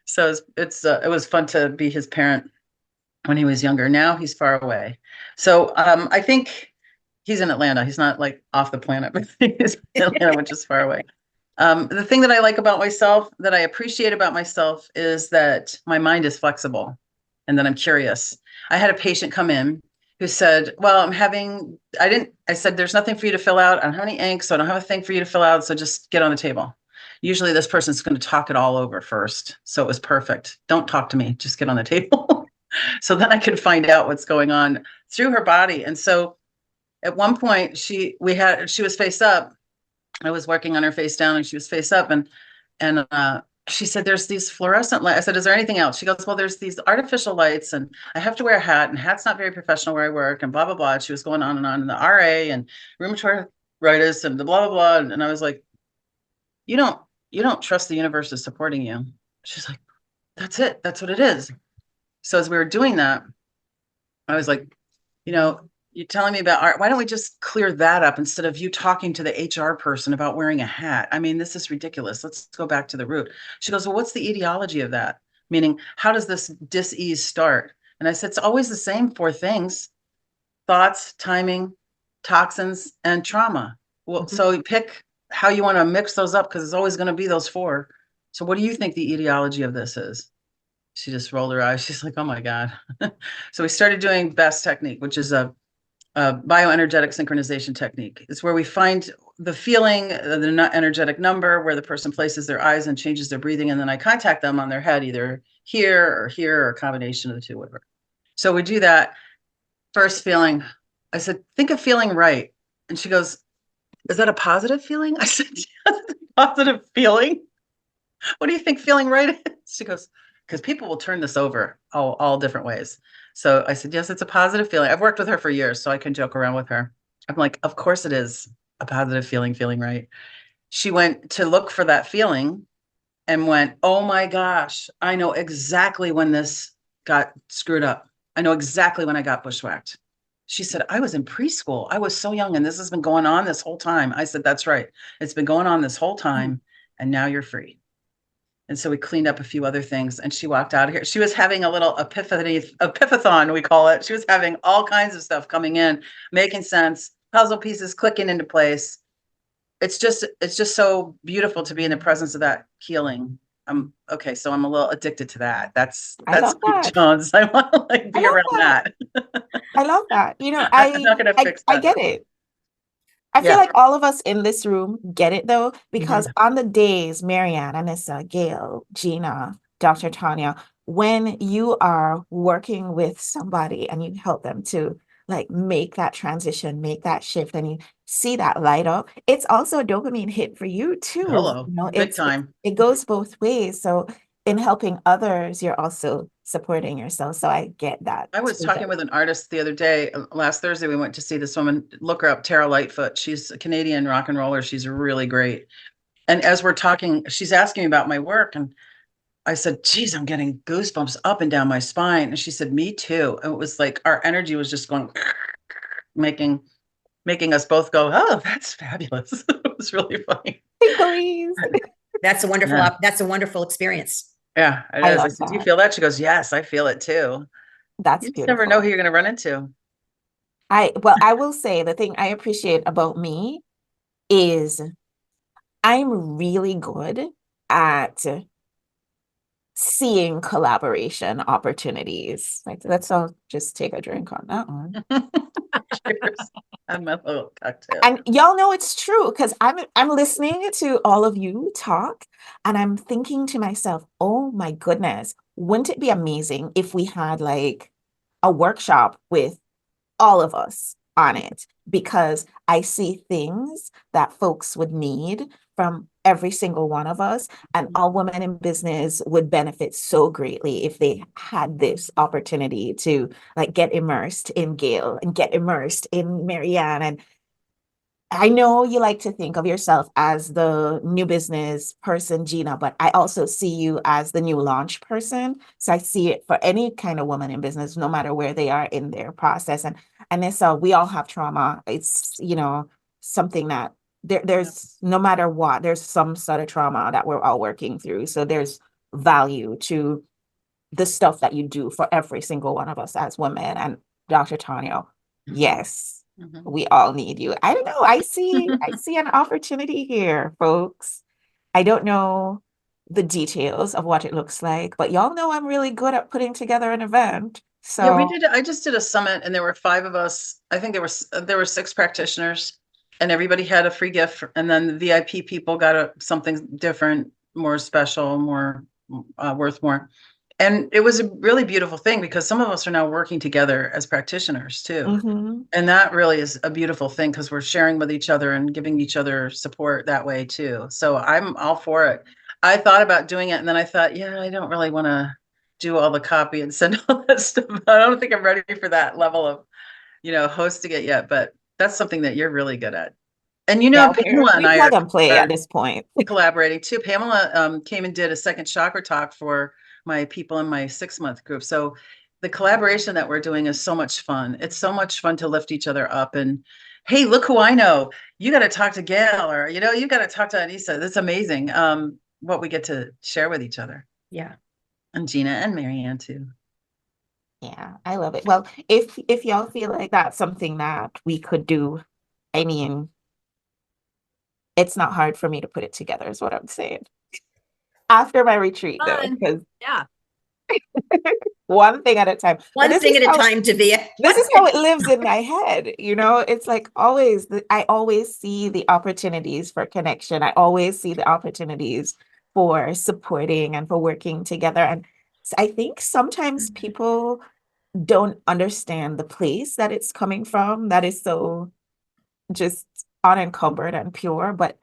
So it was fun to be his parent when he was younger. Now he's far away. So I think he's in Atlanta. He's not like off the planet, but he's in Atlanta, which is far away. The thing that I like about myself, that I appreciate about myself, is that my mind is flexible and that I'm curious. I had a patient come in who said, well, I said, there's nothing for you to fill out. I don't have any ink, so I don't have a thing for you to fill out. So just get on the table. Usually this person's going to talk it all over first. So it was perfect. Don't talk to me, just get on the table. So then I could find out what's going on through her body. And so at one point she was face up. I was working on her face down and she was face up, and she said, there's these fluorescent lights. I said, is there anything else? She goes, well, there's these artificial lights and I have to wear a hat, and hat's not very professional where I work, and blah, blah, blah. And she was going on and the RA and rheumatoid arthritis and the blah, blah, blah. And I was like, you don't trust the universe is supporting you. She's like, that's it. That's what it is. So as we were doing that, I was like, you're telling me about art. Why don't we just clear that up instead of you talking to the HR person about wearing a hat? I mean, this is ridiculous. Let's go back to the root. She goes, well, what's the etiology of that? Meaning, how does this dis-ease start? And I said, it's always the same four things: thoughts, timing, toxins, and trauma. Well, so you pick how you want to mix those up because it's always going to be those four. So what do you think the etiology of this is? She just rolled her eyes. She's like, oh my God. So we started doing BEST technique, which is a bioenergetic synchronization technique. It's where we find the feeling, the energetic number, where the person places their eyes and changes their breathing. And then I contact them on their head, either here, or a combination of the two, whatever. So we do that. First feeling, I said, think of feeling right. And she goes, is that a positive feeling? I said, yes, positive feeling. What do you think feeling right is? She goes, because people will turn this over all different ways. So I said, yes, it's a positive feeling. I've worked with her for years, so I can joke around with her. I'm like, of course it is a positive feeling right. She went to look for that feeling and went, oh my gosh, I know exactly when this got screwed up. I know exactly when I got bushwhacked. She said, I was in preschool. I was so young, and this has been going on this whole time. I said, that's right. It's been going on this whole time, and now you're free. And so we cleaned up a few other things, and she walked out of here. She was having a little epiphathon, we call it. She was having all kinds of stuff coming in, making sense, puzzle pieces clicking into place. It's just so beautiful to be in the presence of that healing. Okay, so I'm a little addicted to that. That's I love Pete that. Jones. I want to like I be love around that. that. I love that. You know, I'm not gonna fix I that. get it. I feel Yeah. like all of us in this room get it though, because Mhm. on the days, Marianne, Anissa, Gail, Gina, Dr. Tanya, when you are working with somebody and you help them to like make that transition, make that shift, and you see that light up, it's also a dopamine hit for you too. Hello, You know, big time. it goes both ways. So in helping others, you're also supporting yourself. So I get that I was totally. talking with an artist the other day. Last Thursday, we went to see this woman. Look her up, Tara Lightfoot. She's a Canadian rock and roller. She's really great. And as we're talking, she's asking me about my work. And I said, geez, I'm getting goosebumps up and down my spine. And she said, me too. And it was like our energy was just going, making us both go, oh, that's fabulous. It was really funny. Ticklies. That's a wonderful, Yeah. that's a wonderful experience. Yeah, it I is. I love said, do you that. feel that? She goes, yes, I feel it too. That's You just never know beautiful. who you're going to run into. I will say the thing I appreciate about me is I'm really good at seeing collaboration opportunities. Like, let's all just take a drink on that one. Cheers. I'm my little cocktail. And y'all know it's true because I'm listening to all of you talk and I'm thinking to myself, oh my goodness, wouldn't it be amazing if we had like a workshop with all of us on it, because I see things that folks would need from every single one of us, and all women in business would benefit so greatly if they had this opportunity to like get immersed in Gail and get immersed in Marianne. And I know you like to think of yourself as the new business person, Gina, but I also see you as the new launch person. So I see it for any kind of woman in business, no matter where they are in their process. And it's we all have trauma. It's, you know, something that there's no matter what, there's some sort of trauma that we're all working through. So there's value to the stuff that you do for every single one of us as women. And Dr. Tanya, yes, Mhm. we all need you. I don't know. I see an opportunity here, folks. I don't know the details of what it looks like, but y'all know I'm really good at putting together an event. Yeah, we So did. I just did a summit, and there were 5 of us. I think there were 6 practitioners, and everybody had a free gift. And then the VIP people got something different, more special, more worth more. And it was a really beautiful thing because some of us are now working together as practitioners too. mhm. And that really is a beautiful thing because we're sharing with each other and giving each other support that way too. So I'm all for it. I thought about doing it, and then I thought, yeah, I don't really want to do all the copy and send all that stuff. I don't think I'm ready for that level of, hosting it yet, but that's something that you're really good at. And Yeah, Pamela and we I plug and play are at this point. collaborating too. Pamela came and did a second chakra talk for my people in my 6-month group. So the collaboration that we're doing is so much fun. It's so much fun to lift each other up and, hey, look who I know. You got to talk to Gail, or you got to talk to Anissa. That's amazing. What we get to share with each other. Yeah. And Gina and Marianne too. Yeah, I love it. Well, if y'all feel like that's something that we could do, I mean, it's not hard for me to put it together, is what I'm saying. After my retreat, though, Fun. because Yeah. one thing at a time. But One thing at a time, Tavia. this is how it lives in my head. It's like always, I always see the opportunities for connection. I always see the opportunities for supporting and for working together. And I think sometimes people don't understand the place that it's coming from, that is so just unencumbered and pure. But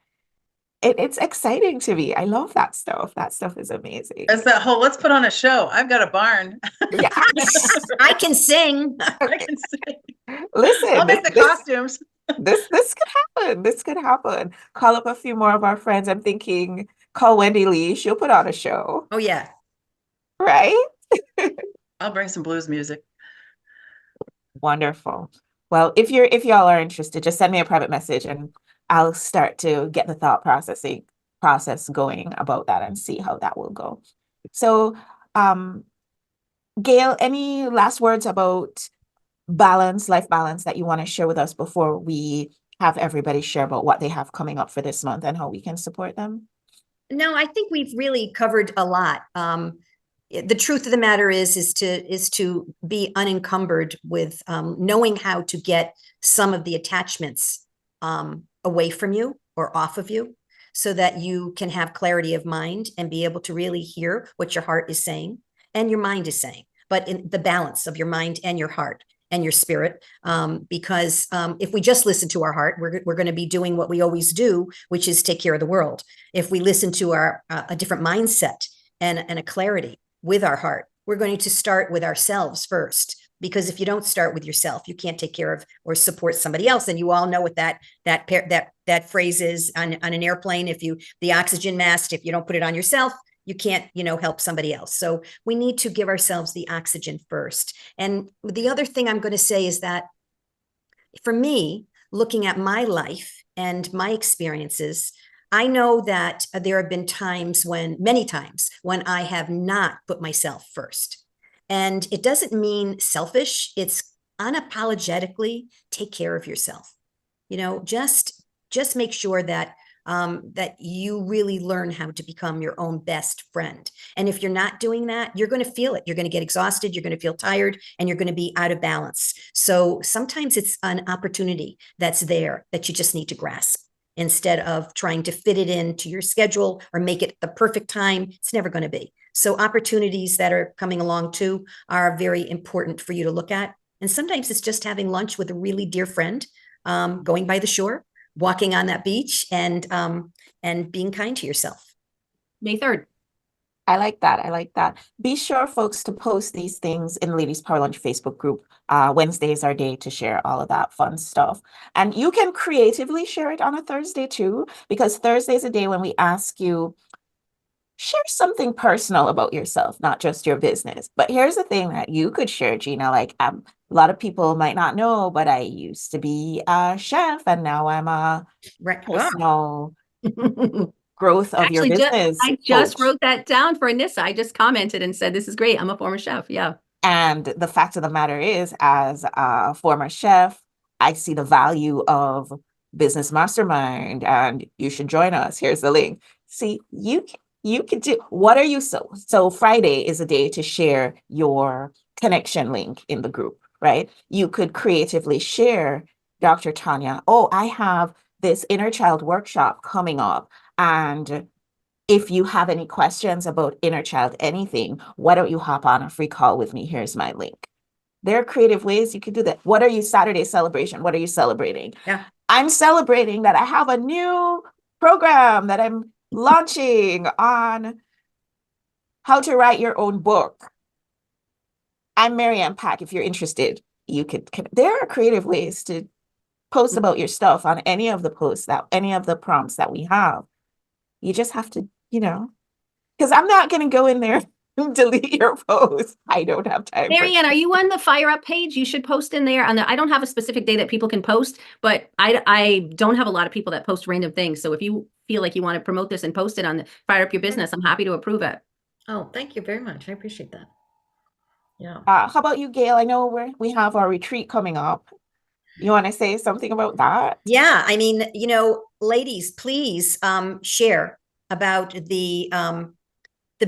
it's exciting to me. I love that stuff. That stuff is amazing. As that whole, let's put on a show. I've got a barn. Yes. I can sing. I can say, Listen, I'll make the costumes. this could happen. This could happen. Call up a few more of our friends. I'm thinking, call Wendy Lee. She'll put on a show, Oh, yeah. right? I'll bring some blues music. Wonderful. Well, if y'all are interested, just send me a private message and I'll start to get the thought processing process going about that and see how that will go. So, Gail, any last words about balance, life balance that you want to share with us before we have everybody share about what they have coming up for this month and how we can support them? No, I think we've really covered a lot. The truth of the matter is to be unencumbered with knowing how to get some of the attachments away from you or off of you, so that you can have clarity of mind and be able to really hear what your heart is saying and your mind is saying, but in the balance of your mind and your heart and your spirit. Because if we just listen to our heart, we're going to be doing what we always do, which is take care of the world. If we listen to our a different mindset and a clarity with our heart, we're going to start with ourselves first. Because if you don't start with yourself, you can't take care of or support somebody else. And you all know what that phrase is on an airplane. If the oxygen mask, if you don't put it on yourself, you can't, help somebody else. So we need to give ourselves the oxygen first. And the other thing I'm going to say is that for me, looking at my life and my experiences, I know that there have been many times when I have not put myself first. And it doesn't mean selfish. It's unapologetically take care of yourself. Just make sure that that you really learn how to become your own best friend. And if you're not doing that, you're going to feel it. You're going to get exhausted. You're going to feel tired, and you're going to be out of balance. So sometimes it's an opportunity that's there that you just need to grasp, instead of trying to fit it into your schedule or make it the perfect time. It's never going to be. So opportunities that are coming along too are very important for you to look at. And sometimes it's just having lunch with a really dear friend, going by the shore, walking on that beach, and being kind to yourself. May 3rd. I like that. I like that. Be sure, folks, to post these things in Ladies Power Lunch Facebook group. Wednesday is our day to share all of that fun stuff. And you can creatively share it on a Thursday too, because Thursday is a day when we ask you, share something personal about yourself, not just your business. But here's the thing that you could share, Gina. Like, a lot of people might not know, but I used to be a chef and now I'm a personal growth of your business. I just wrote that down for Anissa. I just commented and said, this is great. I'm a former chef. Yeah. And the fact of the matter is, as a former chef, I see the value of Business Mastermind, and you should join us. Here's the link. See, you can do, what are you so Friday is a day to share your connection link in the group, right? You could creatively share, Dr. Tanya, oh, I have this inner child workshop coming up, and if you have any questions about inner child anything, why don't you hop on a free call with me? Here's my link. There are creative ways you could do that. What are you Saturday celebration? What are you celebrating? Yeah. I'm celebrating that I have a new program that I'm launching on how to write your own book. I'm Marianne Pack. If you're interested, you could, there are creative ways to post about your stuff on any of the posts, that any of the prompts that we have. You just have to, because I'm not going to go in there and delete your post. I don't have time. Marianne, are you on the Fire Up page? You should post in there. I don't have a specific day that people can post, but I don't have a lot of people that post random things. So if you feel like you want to promote this and post it on the Fire Up Your Business, I'm happy to approve it. Oh, thank you very much. I appreciate that. Yeah. How about you, Gail? I know we have our retreat coming up. You want to say something about that? Yeah. I mean, ladies, please share about the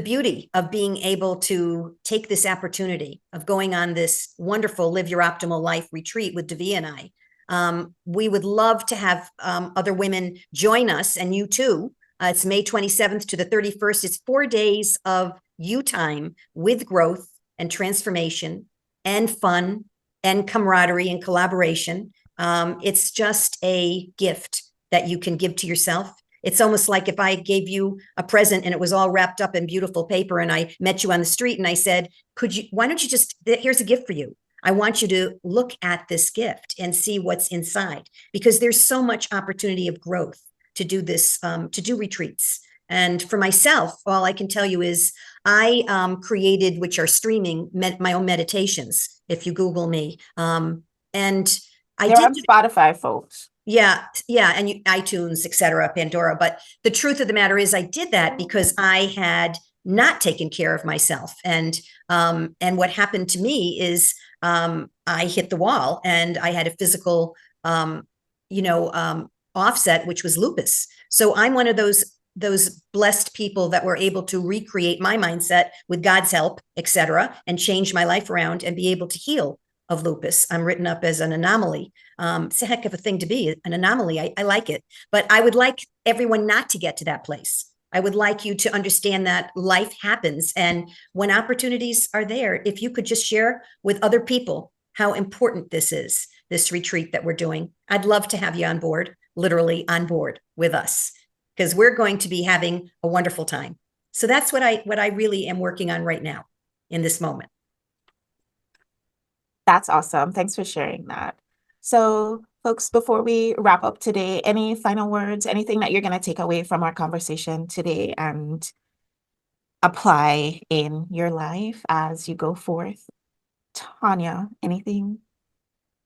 beauty of being able to take this opportunity of going on this wonderful Live Your Optimal Life retreat with Davia and I. We would love to have other women join us, and you too. It's May 27th to the 31st. It's 4 days of you time with growth and transformation and fun and camaraderie and collaboration. It's just a gift that you can give to yourself. It's almost like if I gave you a present and it was all wrapped up in beautiful paper, and I met you on the street and I said, why don't you here's a gift for you. I want you to look at this gift and see what's inside, because there's so much opportunity of growth to do this, to do retreats. And for myself, all I can tell you is I created, which are streaming, my own meditations, if you Google me. And They're on Spotify, folks. Yeah, yeah, and iTunes, etc., Pandora. But the truth of the matter is, I did that because I had not taken care of myself, and what happened to me is I hit the wall, and I had a physical, you know, offset, which was lupus. So I'm one of those blessed people that were able to recreate my mindset with God's help, etc., and change my life around and be able to heal of lupus. I'm written up as an anomaly. It's a heck of a thing to be, an anomaly. I like it. But I would like everyone not to get to that place. I would like you to understand that life happens. And when opportunities are there, if you could just share with other people how important this is, this retreat that we're doing, I'd love to have you on board, literally on board with us, because we're going to be having a wonderful time. So that's what I really am working on right now in this moment. That's awesome. Thanks for sharing that. So, folks, before we wrap up today, any final words, anything that you're going to take away from our conversation today and apply in your life as you go forth? Tanya, anything?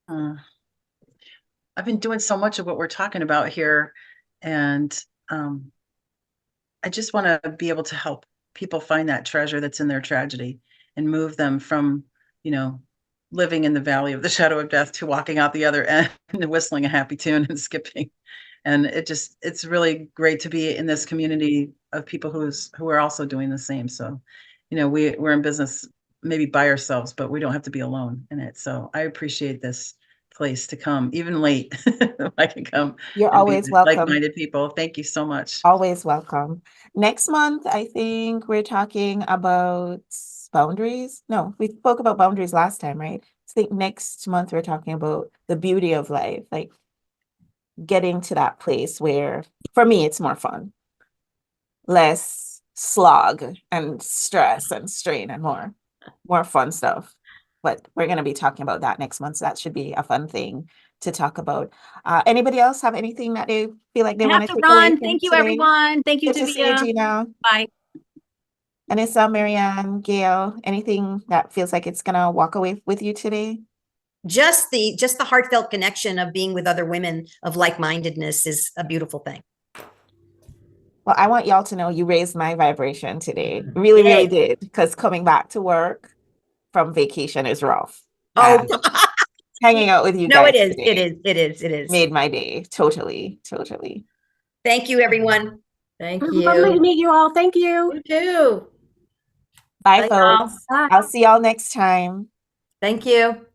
I've been doing so much of what we're talking about here, and I just want to be able to help people find that treasure that's in their tragedy and move them from, living in the valley of the shadow of death to walking out the other end and whistling a happy tune and skipping. And it's really great to be in this community of people who are also doing the same. So, we're in business maybe by ourselves, but we don't have to be alone in it. So I appreciate this place to come, even late. If I can come You're and be always with welcome. like-minded people. Thank you so much. Always welcome. Next month, I think we're talking about boundaries. No, we spoke about boundaries last time, right? I think next month we're talking about the beauty of life, like getting to that place where, for me, it's more fun, less slog and stress and strain, and more fun stuff. But we're going to be talking about that next month, so that should be a fun thing to talk about. Anybody else have anything that they feel like they I want have to to take away run. from Thank you, today? everyone. Thank you, Good to see you, Tavia. Gina. Bye. Anissa, Marianne, Gail, anything that feels like it's gonna walk away with you today? Just the heartfelt connection of being with other women of like-mindedness is a beautiful thing. Well, I want y'all to know you raised my vibration today. Really, really did. Because coming back to work from vacation is rough. Oh, And hanging out with you no, guys it is. today It is. made my day. Totally, totally. Thank you, everyone. Thank It was lovely to you. meet you all. Thank you. You too. Bye, Bye, y'all. folks. Bye. I'll see y'all next time. Thank you.